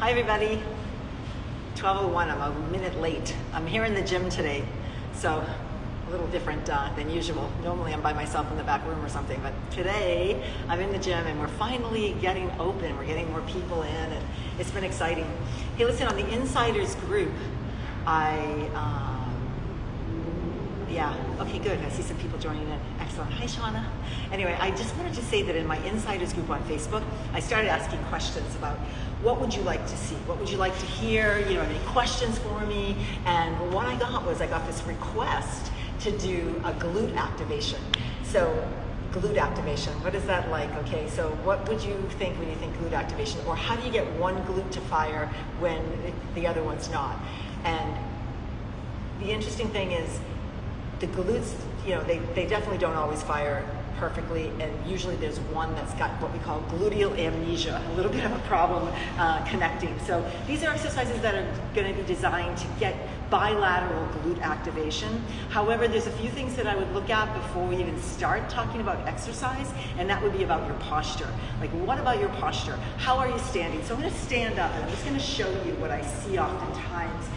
Hi everybody. 12:01, I'm a minute late. I'm here in the gym today, so a little different than usual. Normally I'm by myself in the back room or something, but today I'm in the gym and we're finally getting open. We're getting more people in and it's been exciting. Hey, listen, on the Insiders group, okay, good. I see some people joining in. Excellent. Hi, Shauna. Anyway, I just wanted to say that in my Insiders group on Facebook, I started asking questions about what would you like to see? What would you like to hear? You know, any questions for me? And what I got was this request to do a glute activation. So, glute activation, what is that like? Okay, so what would you think when you think glute activation? Or how do you get one glute to fire when the other one's not? And the interesting thing is, the glutes, you know, they definitely don't always fire perfectly, and usually there's one that's got what we call gluteal amnesia, a little bit of a problem connecting. So these are exercises that are going to be designed to get bilateral glute activation. However, there's a few things that I would look at before we even start talking about exercise, and that would be about your posture. Like, what about your posture? How are you standing? So I'm going to stand up, and I'm just going to show you what I see oftentimes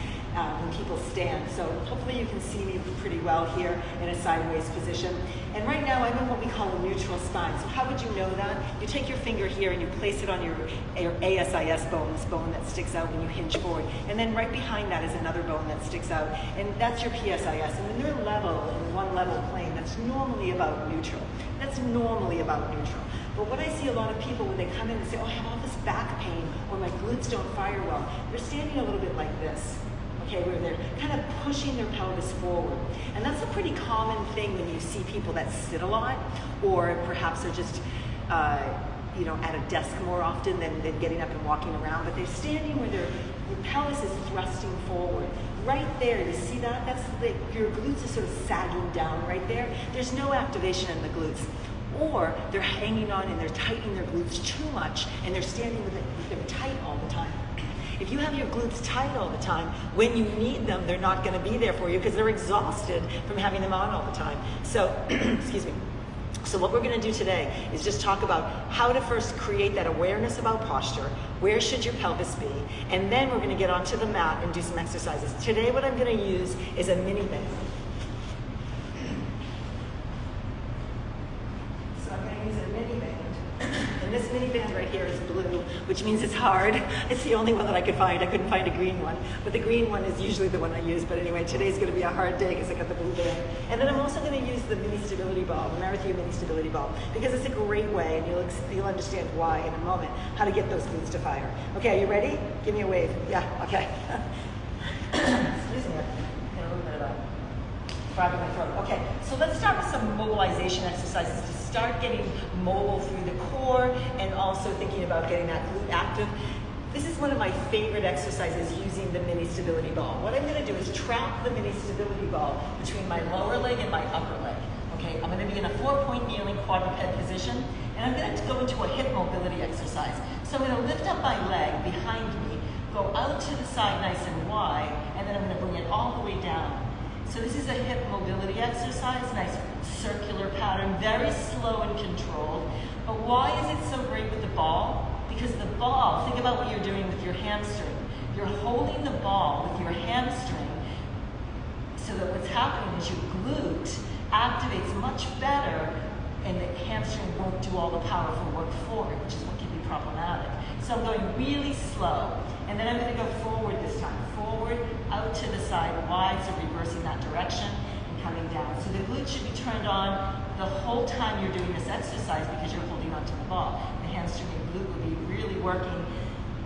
when people stand. So hopefully you can see me pretty well here in a sideways position. And right now I'm in what we call a neutral spine. So how would you know that? You take your finger here and you place it on your ASIS bone, this bone that sticks out when you hinge forward. And then right behind that is another bone that sticks out. And that's your PSIS. And when they're level, in one level plane, that's normally about neutral. That's normally about neutral. But what I see a lot of people when they come in and say, oh, I have all this back pain, or my glutes don't fire well, they're standing a little bit like this. Okay, where they're kind of pushing their pelvis forward. And that's a pretty common thing when you see people that sit a lot, or perhaps they're just, at a desk more often than getting up and walking around, but they're standing where their pelvis is thrusting forward. Right there, you see that? That's your glutes are sort of sagging down right there. There's no activation in the glutes. Or they're hanging on and they're tightening their glutes too much, and they're standing with them tight all the time. If you have your glutes tight all the time, when you need them, they're not going to be there for you because they're exhausted from having them on all the time. So, excuse me. So what we're going to do today is just talk about how to first create that awareness about posture, where should your pelvis be, and then we're going to get onto the mat and do some exercises. Today what I'm going to use is a mini band. So I'm going to use a mini band. And this mini band right here is blue, which means it's hard. It's the only one that I could find. I couldn't find a green one, but the green one is usually the one I use. But anyway, today's going to be a hard day because I got the blue band. And then I'm also going to use the mini stability ball, the Marathon mini stability ball, because it's a great way, and you'll understand why in a moment, how to get those glutes to fire. Okay, are you ready? Give me a wave. Yeah, okay. Excuse me. Get a little bit of a frog in my throat. Okay, so let's start with some mobilization exercises to start getting mobile through the core and also thinking about getting that glute active. This is one of my favorite exercises using the mini stability ball. What I'm going to do is trap the mini stability ball between my lower leg and my upper leg. Okay, I'm going to be in a 4-point kneeling quadruped position, and I'm going to go into a hip mobility exercise. So I'm going to lift up my leg behind me, go out to the side nice and wide, and then I'm going to bring it all the way down. So this is a hip mobility exercise, nice circular pattern, very slow and controlled. But why is it so great with the ball? Because the ball, think about what you're doing with your hamstring. You're holding the ball with your hamstring so that what's happening is your glute activates much better and the hamstring won't do all the powerful work forward, which is what can be problematic. So I'm going really slow. And then I'm going to go forward this time. Forward, out to the side, wide, so reversing that direction and coming down. So the glute should be turned on the whole time you're doing this exercise because you're holding onto the ball. The hamstring and glute will be really working,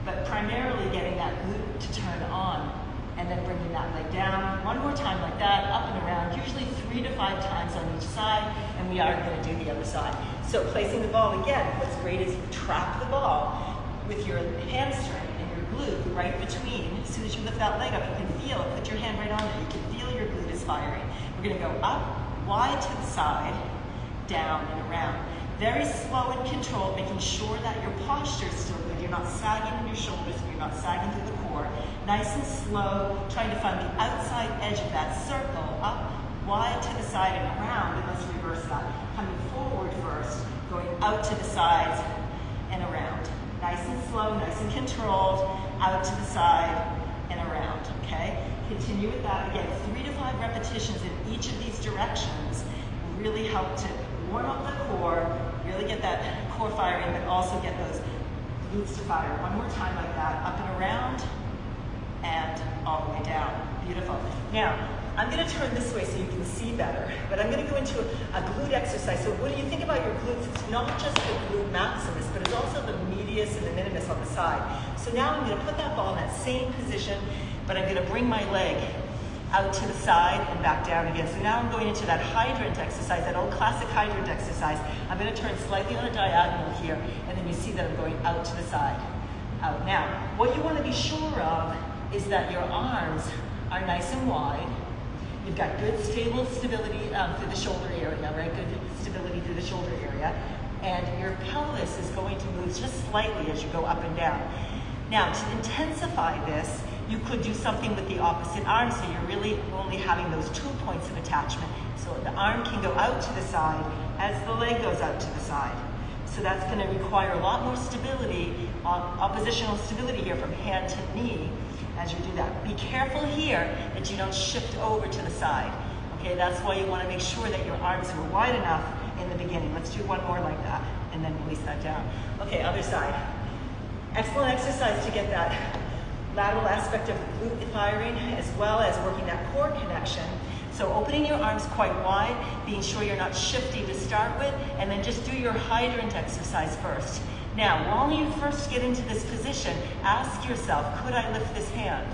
but primarily getting that glute to turn on and then bringing that leg down. One more time like that, up and around, usually 3 to 5 times on each side, and we are going to do the other side. So placing the ball again, what's great is you trap the ball with your hamstring and your glute right between. As soon as you lift that leg up, you can feel it. Put your hand right on there. You can feel your glute is firing. We're going to go up, wide to the side, down and around. Very slow and controlled, making sure that your posture is still good. You're not sagging in your shoulders, you're not sagging through the core. Nice and slow, trying to find the outside edge of that circle, up, wide to the side and around, and let's reverse that. Coming forward first, going out to the sides and around. Nice and slow, nice and controlled, out to the side and around, okay? Continue with that. Again, 3 to 5 repetitions in each of these directions really help to warm up the core, really get that core firing, but also get those glutes to fire. One more time like that, up and around, and all the way down. Beautiful. Now, I'm going to turn this way so you can see better, but I'm going to go into a glute exercise. So when you think about your glutes, it's not just the glute maximus, but it's also the medius and the minimus on the side. So now I'm going to put that ball in that same position, but I'm going to bring my leg out to the side and back down again. So now I'm going into that hydrant exercise, that old classic hydrant exercise. I'm going to turn slightly on a diagonal here, and then you see that I'm going out to the side. Out. Now, what you want to be sure of is that your arms are nice and wide. You've got good stability through the shoulder area, right? Good stability through the shoulder area. And your pelvis is going to move just slightly as you go up and down. Now, to intensify this, you could do something with the opposite arm, so you're really only having those 2 points of attachment. So the arm can go out to the side as the leg goes out to the side. So that's going to require a lot more stability, oppositional stability here from hand to knee as you do that. Be careful here that you don't shift over to the side. Okay, that's why you want to make sure that your arms are wide enough in the beginning. Let's do one more like that and then release that down. Okay, other side. Excellent exercise to get that lateral aspect of the glute firing as well as working that core connection. So opening your arms quite wide, being sure you're not shifting to start with, and then just do your hydrant exercise first. Now, while you first get into this position, ask yourself, could I lift this hand?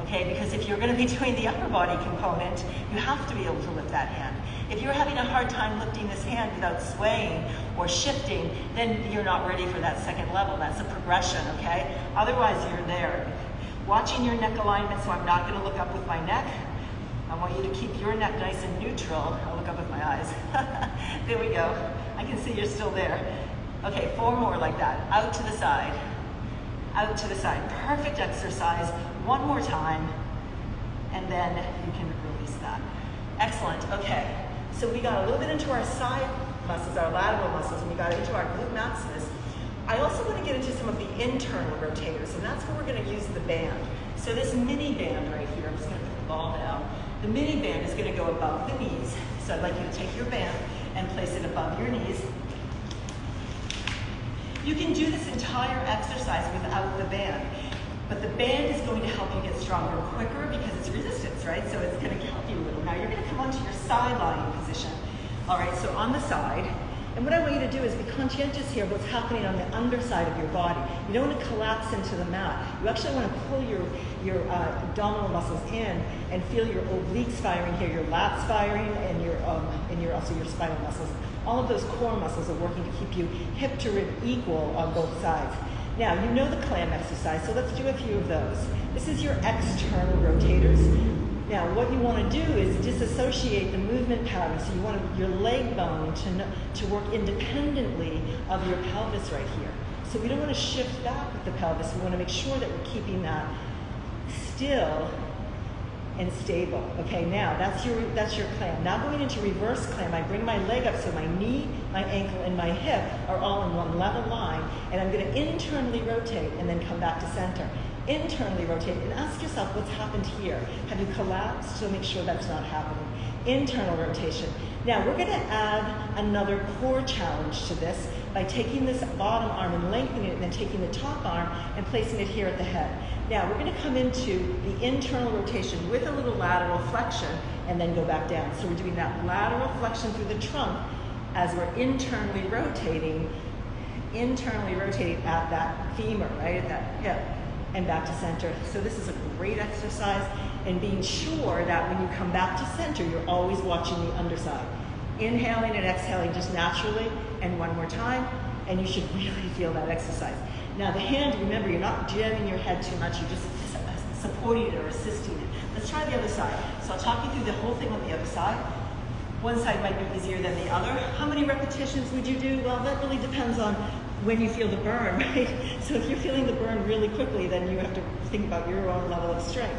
Okay, because if you're going to be doing the upper body component, you have to be able to lift that hand. If you're having a hard time lifting this hand without swaying or shifting, then you're not ready for that second level. That's a progression, okay? Otherwise, you're there. Watching your neck alignment, so I'm not going to look up with my neck. I want you to keep your neck nice and neutral. I'll look up with my eyes. There we go. I can see you're still there. Okay, 4 more like that. Out to the side. Out to the side. Perfect exercise. One more time. And then you can release that. Excellent. Okay. So we got a little bit into our side muscles, our lateral muscles, and we got into our glute maximus. I also want to get into some of the internal rotators, and that's where we're going to use the band. So this mini band right here, I'm just going to put the ball down. The mini band is going to go above the knees. So I'd like you to take your band and place it above your knees. You can do this entire exercise without the band, but the band is going to help you get stronger quicker because it's resistance, right? So it's going to help you a little. Now you're going to come onto your side lying position. All right, so on the side, and what I want you to do is be conscientious here of what's happening on the underside of your body. You don't want to collapse into the mat. You actually want to pull your abdominal muscles in and feel your obliques firing here, your lats firing, and also your spinal muscles. All of those core muscles are working to keep you hip to rib equal on both sides. Now, you know the clam exercise, so let's do a few of those. This is your external rotators. Now, what you want to do is disassociate the movement pattern. So you want your leg bone to work independently of your pelvis right here. So we don't want to shift back with the pelvis. We want to make sure that we're keeping that still and stable. Okay, now that's your clam. Now going into reverse clam, I bring my leg up so my knee, my ankle, and my hip are all in one level line, and I'm going to internally rotate and then come back to center. Internally rotate and ask yourself what's happened here. Have you collapsed? So make sure that's not happening. Internal rotation. Now we're going to add another core challenge to this by taking this bottom arm and lengthening it and then taking the top arm and placing it here at the head. Now we're going to come into the internal rotation with a little lateral flexion and then go back down. So we're doing that lateral flexion through the trunk as we're internally rotating at that femur, right, at that hip, and back to center. So this is a great exercise, and being sure that when you come back to center, you're always watching the underside. Inhaling and exhaling just naturally, and one more time, and you should really feel that exercise. Now the hand, remember, you're not jamming your head too much, you're just supporting it or assisting it. Let's try the other side. So I'll talk you through the whole thing on the other side. One side might be easier than the other. How many repetitions would you do? Well, that really depends on when you feel the burn, right? So if you're feeling the burn really quickly, then you have to think about your own level of strength.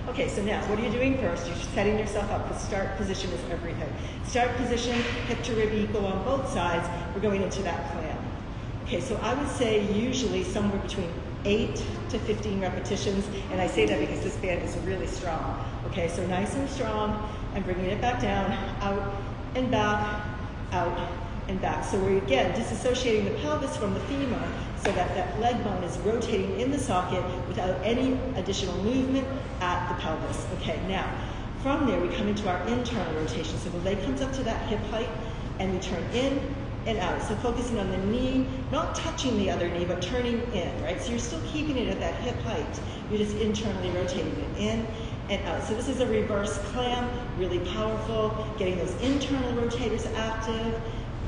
Okay, so now, what are you doing first? You're setting yourself up. The start position is everything. Start position, hip to rib equal on both sides. We're going into that clam. Okay, so I would say usually somewhere between 8 to 15 repetitions, and I say that because this band is really strong. Okay, so nice and strong, and bringing it back down, out and back, out and back. So we're again disassociating the pelvis from the femur so that that leg bone is rotating in the socket without any additional movement at the pelvis. Okay, now from there we come into our internal rotation. So the leg comes up to that hip height and we turn in and out. So focusing on the knee, not touching the other knee, but turning in, right? So you're still keeping it at that hip height. You're just internally rotating it in and out. So this is a reverse clam, really powerful, getting those internal rotators active.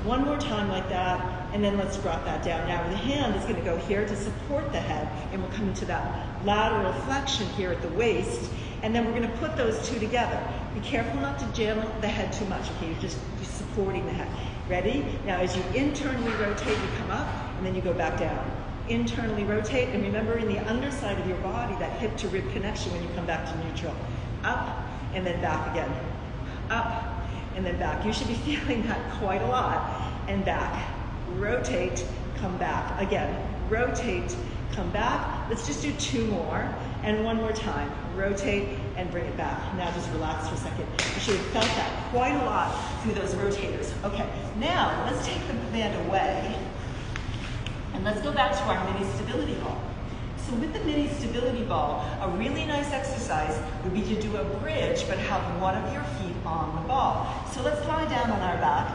One more time like that, and then let's drop that down. Now the hand is gonna go here to support the head, and we'll come into that lateral flexion here at the waist, and then we're gonna put those two together. Be careful not to jam the head too much, okay? You're supporting the head. Ready? Now as you internally rotate, you come up, and then you go back down. Internally rotate, and remember in the underside of your body, that hip to rib connection when you come back to neutral. Up, and then back again. Up, and then back. You should be feeling that quite a lot. And back. Rotate, come back. Again, rotate, come back. Let's just do 2 more. And one more time. Rotate and bring it back. Now just relax for a second. You should have felt that quite a lot through those rotators. Okay, now let's take the band away. And let's go back to our mini stability ball. So with the mini stability ball, a really nice exercise would be to do a bridge, but have one of your feet on the ball. So let's lie down on our back,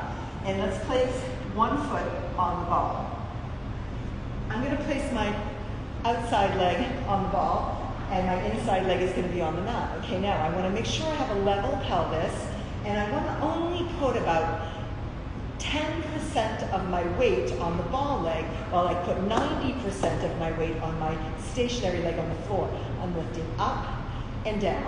and let's place one foot on the ball. I'm gonna place my outside leg on the ball, and my inside leg is gonna be on the mat. Okay, now I wanna make sure I have a level pelvis, and I wanna only put about 10% of my weight on the ball leg while I put 90% of my weight on my stationary leg on the floor. I'm lifting up and down,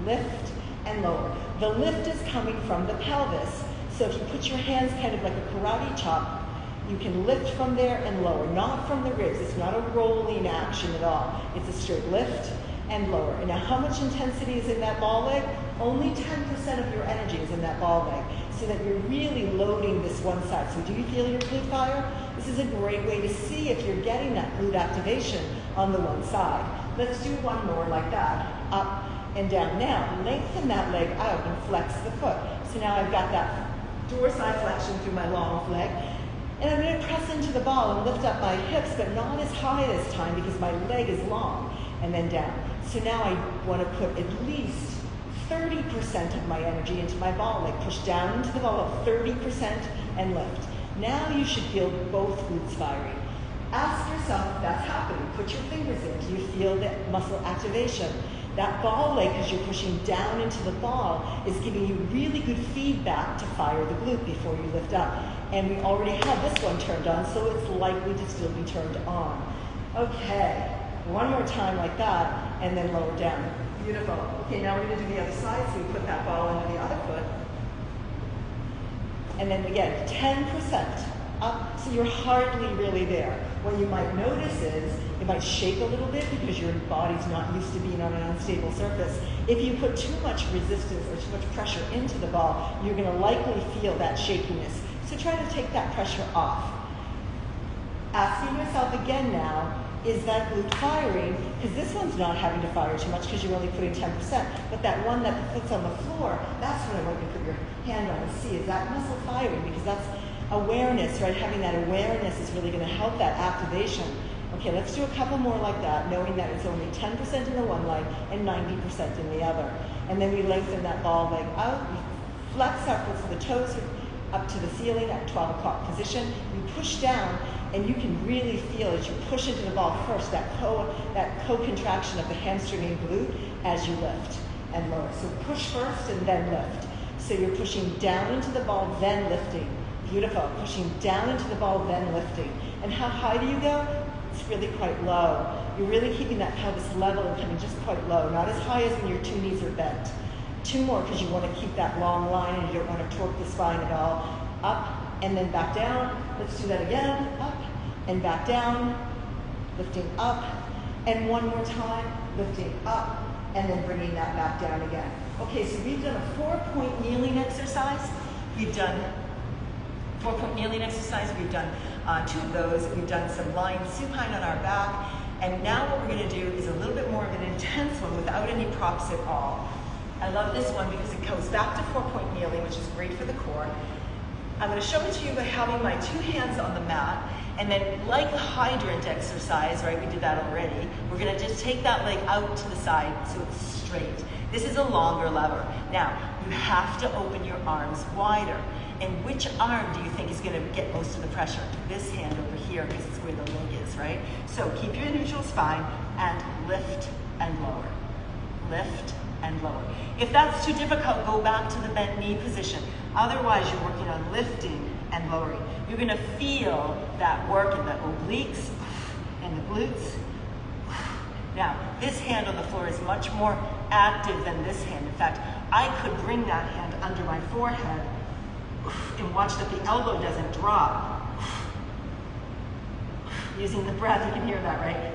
lift and lower. The lift is coming from the pelvis. So if you put your hands kind of like a karate chop, you can lift from there and lower, not from the ribs. It's not a rolling action at all. It's a straight lift and lower. And now how much intensity is in that ball leg? Only 10% of your energy is in that ball leg, so that you're really loading this one side. So do you feel your glute fire? This is a great way to see if you're getting that glute activation on the one side. Let's do one more like that. Up and down. Now, lengthen that leg out and flex the foot. So now I've got that dorsiflexion through my long leg. And I'm gonna press into the ball and lift up my hips, but not as high this time because my leg is long, and then down. So now I wanna put at least 30% of my energy into my ball leg. Push down into the ball, 30% and lift. Now you should feel both glutes firing. Ask yourself if that's happening. Put your fingers in. Do you feel that muscle activation? That ball leg, as you're pushing down into the ball, is giving you really good feedback to fire the glute before you lift up. And we already have this one turned on, so it's likely to still be turned on. Okay, one more time like that, and then lower down. Beautiful. Okay, now we're going to do the other side, so we put that ball into the other foot. And then again, 10% up, so you're hardly really there. What you might notice is it might shake a little bit because your body's not used to being on an unstable surface. If you put too much resistance or too much pressure into the ball, you're going to likely feel that shakiness. So try to take that pressure off. Asking yourself again now, is that glute firing? Because this one's not having to fire too much because you're only putting 10%. But that one that puts on the floor, that's what I want you to put your hand on and see. Is that muscle firing? Because that's awareness, right? Having that awareness is really going to help that activation. Okay, let's do a couple more like that, knowing that it's only 10% in the one leg and 90% in the other. And then we lengthen that ball leg out. We flex our foot so the toes are up to the ceiling at 12 o'clock position. We push down, and you can really feel as you push into the ball first, that co-contraction of the hamstring and glute as you lift and lower. So push first and then lift. So you're pushing down into the ball, then lifting. Beautiful. Pushing down into the ball, then lifting. And how high do you go? It's really quite low. You're really keeping that pelvis level and coming just quite low. Not as high as when your 2 knees are bent. 2 more because you want to keep that long line and you don't want to torque the spine at all. Up and then back down. Let's do that again. Up and back down. Lifting up. And one more time. Lifting up and then bringing that back down again. Okay, so we've done a 4-point kneeling exercise. We've done 4-point kneeling exercise. We've done 2 of those. We've done some lying supine on our back. And now what we're going to do is a little bit more of an intense one without any props at all. I love this one because it goes back to 4-point kneeling, which is great for the core. I'm going to show it to you by having my 2 hands on the mat, and then like the hydrant exercise, right, we did that already, we're going to just take that leg out to the side so it's straight. This is a longer lever. Now, you have to open your arms wider. And which arm do you think is going to get most of the pressure? This hand over here, because it's where the leg is, right? So keep your neutral spine and lift and lower. Lift and lower. If that's too difficult, go back to the bent knee position. Otherwise, you're working on lifting and lowering. You're going to feel that work in the obliques and the glutes. Now, this hand on the floor is much more active than this hand. In fact, I could bring that hand under my forehead and watch that the elbow doesn't drop. Using the breath, you can hear that, right?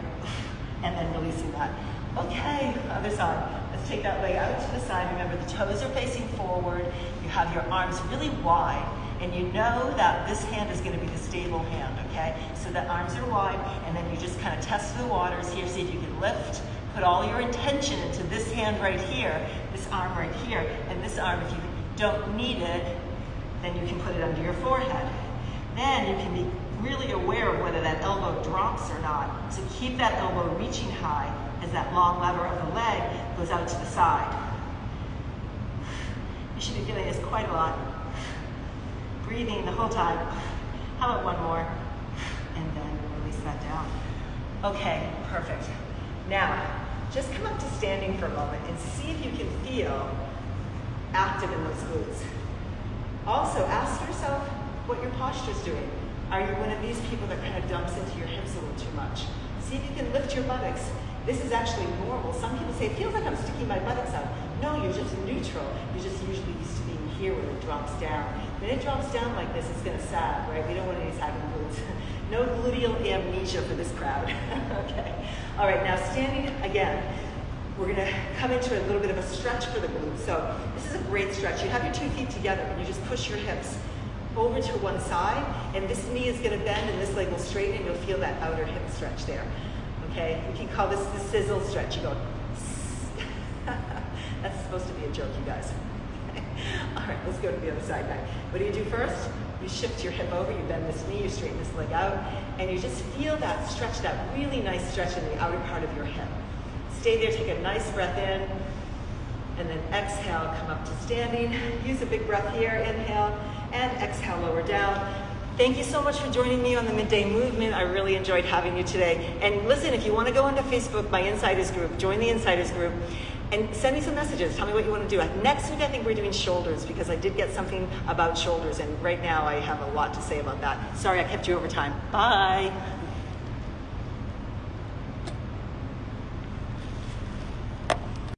And then releasing that. Okay, other side. Let's take that leg out to the side. Remember, the toes are facing forward. You have your arms really wide. And you know that this hand is going to be the stable hand, okay? So the arms are wide, and then you just kind of test the waters here. See if you can lift. Put all your intention into this hand right here, this arm right here, and this arm, if you don't need it, then you can put it under your forehead. Then you can be really aware of whether that elbow drops or not. So keep that elbow reaching high as that long lever of the leg goes out to the side. You should be feeling this quite a lot. Breathing the whole time. How about one more? And then release that down. Okay, perfect. Now, just come up to standing for a moment and see if you can feel active in those glutes. Also, ask yourself what your posture is doing. Are you one of these people that kind of dumps into your hips a little too much? See if you can lift your buttocks. This is actually normal. Some people say, it feels like I'm sticking my buttocks out. No, you're just neutral. You're just usually used to being here when it drops down. When it drops down like this, it's going to sag, right? We don't want any sagging glutes. No gluteal amnesia for this crowd. Okay. All right, now standing again. We're going to come into a little bit of a stretch for the glutes. So this is a great stretch. You have your 2 feet together and you just push your hips over to one side, and this knee is going to bend and this leg will straighten, and you'll feel that outer hip stretch there. Okay? You can call this the sizzle stretch. You go, that's supposed to be a joke, you guys. Okay. All right, let's go to the other side now. What do you do first? You shift your hip over, you bend this knee, you straighten this leg out, and you just feel that stretch, that really nice stretch in the outer part of your hip. Stay there, take a nice breath in, and then exhale, come up to standing. Use a big breath here, inhale, and exhale, lower down. Thank you so much for joining me on the Midday Movement. I really enjoyed having you today. And listen, if you want to go onto Facebook, my Insiders group, join the Insiders group, and send me some messages. Tell me what you want to do. Next week, I think we're doing shoulders, because I did get something about shoulders, and right now I have a lot to say about that. Sorry I kept you over time. Bye.